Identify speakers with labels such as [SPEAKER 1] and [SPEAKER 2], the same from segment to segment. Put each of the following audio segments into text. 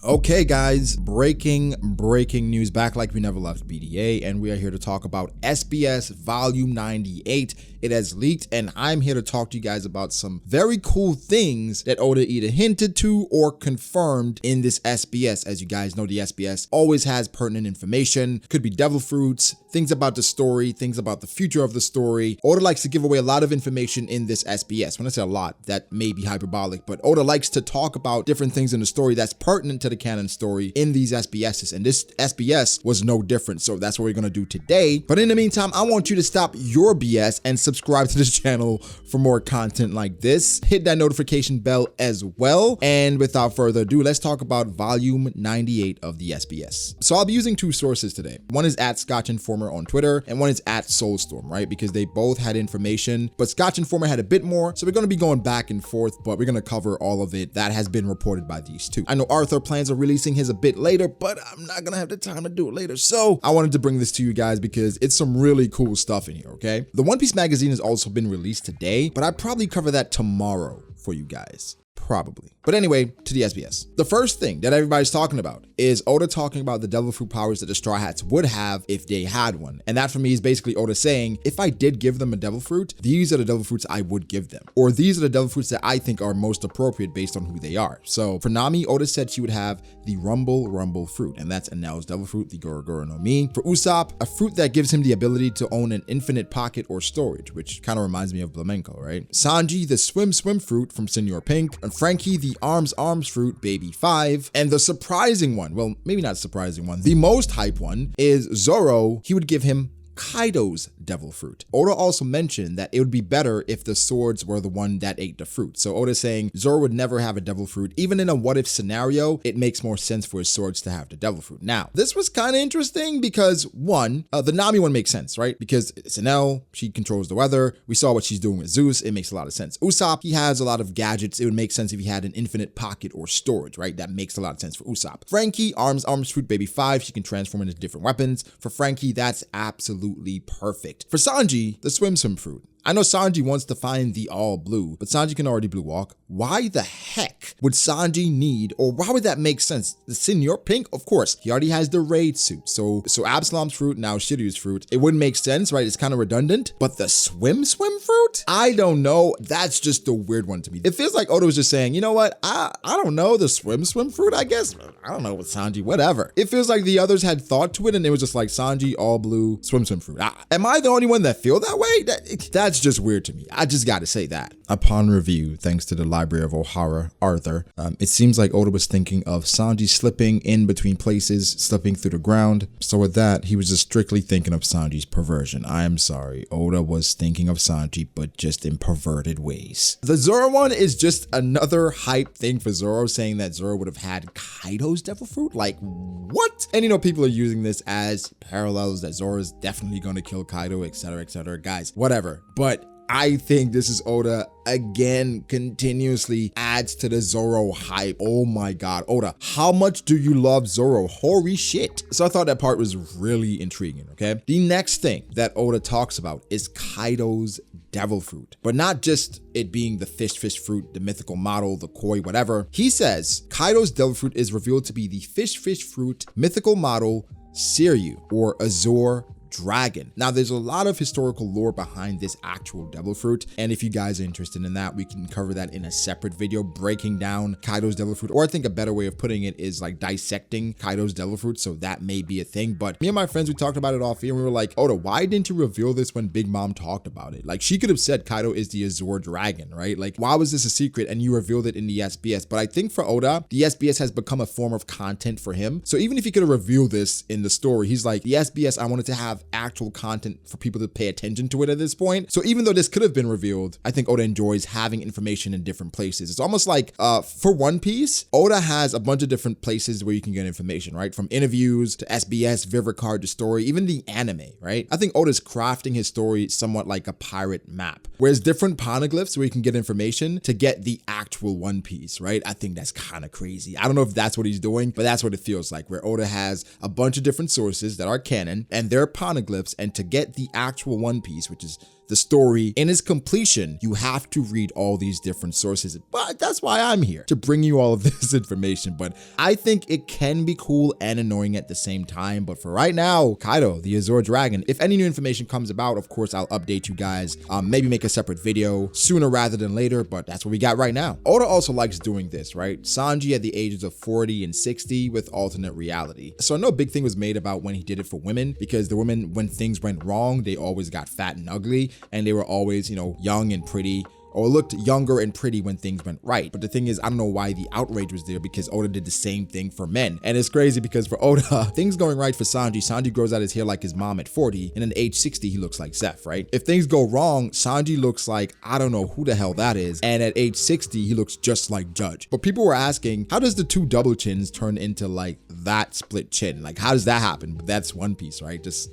[SPEAKER 1] Okay guys, breaking news, back like we never left B.D.A, and we are here to talk about SBS volume 98. It has leaked and I'm here to talk to you guys about some very cool things that Oda either hinted to or confirmed in this SBS. As you guys know, the SBS always has pertinent information. Could be devil fruits, things about the story, things about the future of the story. Oda likes to give away a lot of information in this SBS. When I say a lot, that may be hyperbolic, but Oda likes to talk about different things in the story that's pertinent to the canon story in these SBSs, and this SBS was no different. So that's what we're gonna do today. But in the meantime, I want you to stop your BS and subscribe to this channel for more content like this. Hit that notification bell as well. And without further ado, let's talk about volume 98 of the SBS. So I'll be using two sources today. One is at Scotch Informer on Twitter, and one is at Soulstorm, right? Because they both had information, but Scotch Informer had a bit more. So we're gonna be going back and forth, but we're gonna cover all of it that has been reported by these two. I know Artur plans on releasing his a bit later, but I'm not gonna have the time to do it later. So I wanted to bring this to you guys because it's some really cool stuff in here, okay? The One Piece magazine has also been released today, but I probably cover that tomorrow for you guys. Probably. But anyway, to the SBS. The first thing that everybody's talking about is Oda talking about the devil fruit powers that the Straw Hats would have if they had one. And that for me is basically Oda saying, if I did give them a devil fruit, these are the devil fruits I would give them. Or these are the devil fruits that I think are most appropriate based on who they are. So for Nami, Oda said she would have the Rumble fruit, and that's Enel's devil fruit, the Goro no Mi. For Usopp, a fruit that gives him the ability to own an infinite pocket or storage, which kind of reminds me of Flamenco, right? Sanji, the swim fruit from Senor Pink. And Frankie, the arms fruit, Baby 5. And the surprising one, well, maybe not surprising one, the most hype one is Zoro. He would give him Kaido's devil fruit. Oda also mentioned that it would be better if the swords were the one that ate the fruit. So Oda's saying Zoro would never have a devil fruit. Even in a what if scenario, it makes more sense for his swords to have the devil fruit. Now, this was kind of interesting because one, the Nami one makes sense, right? Because it's Enel, she controls the weather. We saw what she's doing with Zeus. It makes a lot of sense. Usopp, he has a lot of gadgets. It would make sense if he had an infinite pocket or storage, right? That makes a lot of sense for Usopp. Frankie, arms fruit, Baby 5. She can transform into different weapons. For Frankie, that's absolutely perfect. For Sanji, the swim fruit. I know Sanji wants to find the all blue, but Sanji can already blue walk. Why the heck would Sanji need, or why would that make sense? The Senor Pink, of course, he already has the raid suit. So Absalom's fruit, now Shiryu's fruit. It wouldn't make sense, right? It's kind of redundant, but the swim fruit? I don't know. That's just a weird one to me. It feels like Oda was just saying, you know what? I don't know, the swim fruit, I guess. I don't know with Sanji, whatever. It feels like the others had thought to it and it was just like Sanji, all blue, swim fruit. Am I the only one that feel that way? That's just weird to me. I just got to say that. Upon review, thanks to the Library of Ohara, Arthur, it seems like Oda was thinking of Sanji slipping in between places, slipping through the ground. So with that, he was just strictly thinking of Sanji's perversion. I am sorry. Oda was thinking of Sanji, but just in perverted ways. The Zoro one is just another hype thing for Zoro, saying that Zoro would have had Kaido's devil fruit. Like, what? And you know, people are using this as parallels that Zoro is definitely going to kill Kaido, etc., etc. Guys, whatever. But I think this is Oda again continuously adds to the Zoro hype. Oh my god, Oda, how much do you love Zoro? Holy shit. So I thought that part was really intriguing, okay? The next thing that Oda talks about is Kaido's devil fruit, but not just it being the fish fruit, the mythical model, the koi, whatever. He says Kaido's devil fruit is revealed to be the fish fruit mythical model Shiryu, or Azure dragon. Now, there's a lot of historical lore behind this actual devil fruit, and if you guys are interested in that, we can cover that in a separate video, breaking down Kaido's devil fruit, or I think a better way of putting it is like dissecting Kaido's devil fruit, so that may be a thing. But me and my friends, we talked about it off here, and we were like, Oda, why didn't you reveal this when Big Mom talked about it? Like, she could have said Kaido is the Azure dragon, right? Like, why was this a secret and you revealed it in the SBS? But I think for Oda, the SBS has become a form of content for him. So even if he could have revealed this in the story, he's like, the SBS, I wanted to have actual content for people to pay attention to it at this point. So even though this could have been revealed, I think Oda enjoys having information in different places. It's almost like for One Piece, Oda has a bunch of different places where you can get information, right? From interviews to SBS, Vivrecard to story, even the anime, right? I think Oda's crafting his story somewhat like a pirate map, whereas different poneglyphs where you can get information to get the actual One Piece, right? I think that's kind of crazy. I don't know if that's what he's doing, but that's what it feels like, where Oda has a bunch of different sources that are canon and they're poneglyphs, and to get the actual One Piece, which is the story in its completion, you have to read all these different sources. But that's why I'm here, to bring you all of this information. But I think it can be cool and annoying at the same time. But for right now, Kaido, the Azure Dragon, if any new information comes about, of course, I'll update you guys. Maybe make a separate video sooner rather than later, but that's what we got right now. Oda also likes doing this, right? Sanji at the ages of 40 and 60 with alternate reality. So I know a big thing was made about when he did it for women, because the women, when things went wrong, they always got fat and ugly, and they were always, you know, young and pretty, or looked younger and pretty when things went right. But the thing is, I don't know why the outrage was there, because Oda did the same thing for men. And it's crazy because for Oda, things going right for Sanji, Sanji grows out his hair like his mom at 40, and then at age 60, he looks like Zeph, right? If things go wrong, Sanji looks like, I don't know who the hell that is, and at age 60, he looks just like Judge. But people were asking, how does the two double chins turn into like that split chin? Like, how does that happen? But that's One Piece, right? Just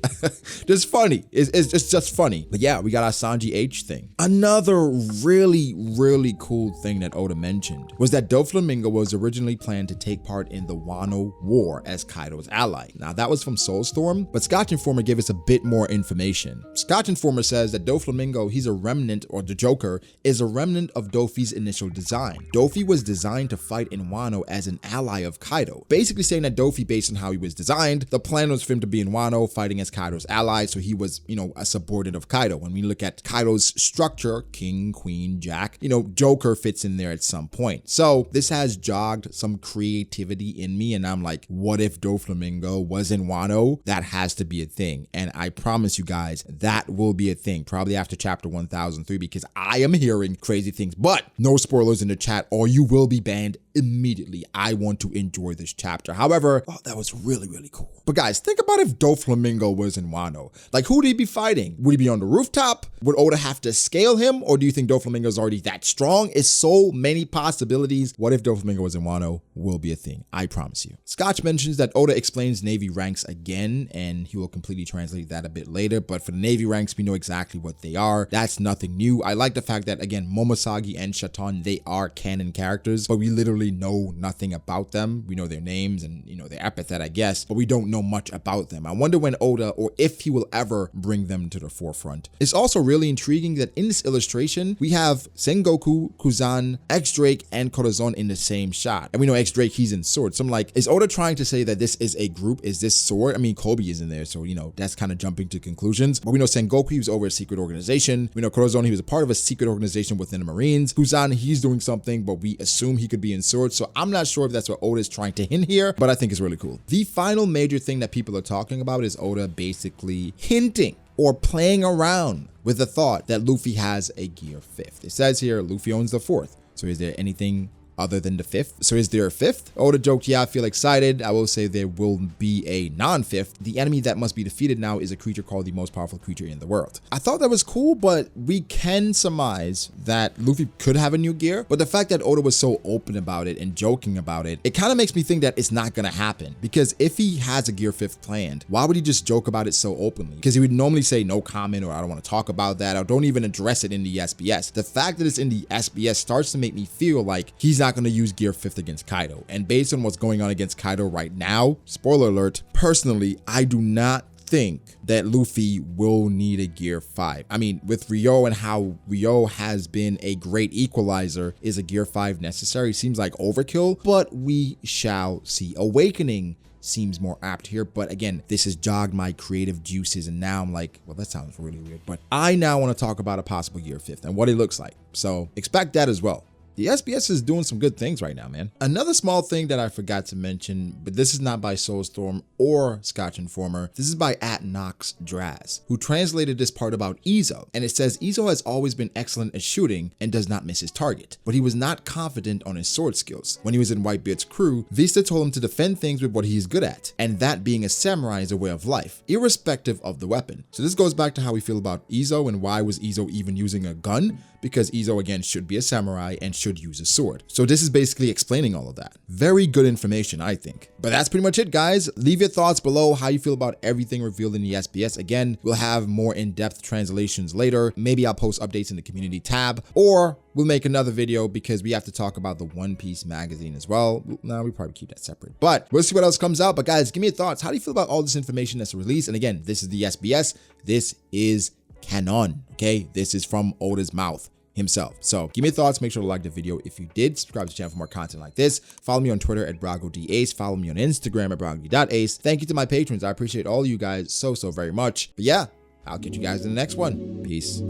[SPEAKER 1] just funny. It's just funny. But yeah, we got our Sanji H thing. Another really cool thing that Oda mentioned was that Doflamingo was originally planned to take part in the Wano War as Kaido's ally. Now that was from Soulstorm, but Scotch Informer gave us a bit more information. Scotch Informer says that Doflamingo, he's a remnant, or the Joker, is a remnant of Dofi's initial design. Dofi was designed to fight in Wano as an ally of Kaido, basically saying that Dofi, based on how he was designed, the plan was for him to be in Wano fighting as Kaido's ally, so he was, you know, a subordinate of Kaido. When we look at Kaido's structure, King, Queen, Jack, you know, Joker fits in there at some point. So this has jogged some creativity in me, and I'm like, what if Doflamingo was in Wano? That has to be a thing. And I promise you guys, that will be a thing, probably after chapter 1003, because I am hearing crazy things. But no spoilers in the chat, or you will be banned immediately. I want to enjoy this chapter. However, oh, that was really cool. But guys, think about if Doflamingo was in Wano. Like, who would he be fighting? Would he be on the rooftop? Would Oda have to scale him? Or do you think Doflamingo is already that strong? It's so many possibilities. What if Doflamingo was in Wano? Will be a thing. I promise you. Scotch mentions that Oda explains Navy ranks again, and he will completely translate that a bit later. But for the Navy ranks, we know exactly what they are. That's nothing new. I like the fact that, again, Momosagi and Shaton, they are canon characters, but we literally know nothing about them. We know their names and, you know, their epithet, I guess, but we don't know much about them. I wonder when Oda, or if he will ever bring them to the forefront. It's also really intriguing that in this illustration, we have Sengoku, Kuzan, X-Drake, and Corazon in the same shot. And we know X-Drake, he's in Sword. So I'm like, is Oda trying to say that this is a group? Is this Sword? I mean, Kobe is in there, so, you know, that's kind of jumping to conclusions. But we know Sengoku, he was over a secret organization. We know Corazon, he was a part of a secret organization within the Marines. Kuzan, he's doing something, but we assume he could be in Sword. So I'm not sure if that's what Oda is trying to hint here, but I think it's really cool. The final major thing that people are talking about is Oda basically hinting or playing around with the thought that Luffy has a Gear 5th. It says here, Luffy owns the 4th. So is there anything other than the 5th? So is there a 5th? Oda joked, yeah, I feel excited. I will say there will be a non-5th. The enemy that must be defeated now is a creature called the most powerful creature in the world. I thought that was cool, but we can surmise that Luffy could have a new gear. But the fact that Oda was so open about it and joking about it, it kind of makes me think that it's not going to happen. Because if he has a Gear 5th planned, why would he just joke about it so openly? Because he would normally say no comment, or I don't want to talk about that, or don't even address it in the SBS. The fact that it's in the SBS starts to make me feel like he's not going to use Gear 5th against Kaido. And based on what's going on against Kaido right now, spoiler alert, personally, I do not think that Luffy will need a Gear 5. I mean, with Ryo and how Ryo has been a great equalizer, is a Gear 5 necessary? Seems like overkill, but we shall see. Awakening seems more apt here, but again, this has jogged my creative juices, and now I'm like, well, that sounds really weird, but I now want to talk about a possible Gear 5th and what it looks like. So expect that as well. The SBS is doing some good things right now, man. Another small thing that I forgot to mention, but this is not by Soulstorm or Scotch Informer. This is by @NoDraz, who translated this part about Izo. And it says, Izo has always been excellent at shooting and does not miss his target, but he was not confident on his sword skills. When he was in Whitebeard's crew, Vista told him to defend things with what he is good at, and that being a samurai is a way of life, irrespective of the weapon. So this goes back to how we feel about Izo, and why was Izo even using a gun? Because Izo, again, should be a samurai and should use a sword. So this is basically explaining all of that. Very good information, I think. But that's pretty much it, guys. Leave your thoughts below, how you feel about everything revealed in the SBS. Again, we'll have more in-depth translations later. Maybe I'll post updates in the community tab, or we'll make another video because we have to talk about the One Piece magazine as well. No, we probably keep that separate, but we'll see what else comes out. But guys, give me your thoughts. How do you feel about all this information that's released? And again, this is the SBS. This is canon. Okay, this is from Oda's mouth himself. So give me your thoughts. Make sure to like the video if you did. Subscribe to the channel for more content like this. Follow me on Twitter at BragoDAce. Follow me on Instagram at Brago.ace. Thank you to my patrons. I appreciate all you guys so very much. But yeah, I'll catch you guys in the next one. Peace.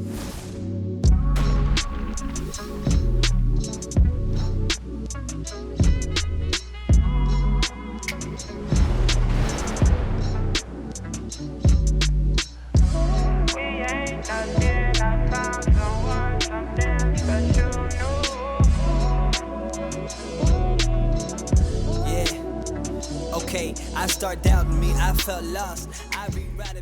[SPEAKER 2] I start doubting me, I felt lost. I rewrite it.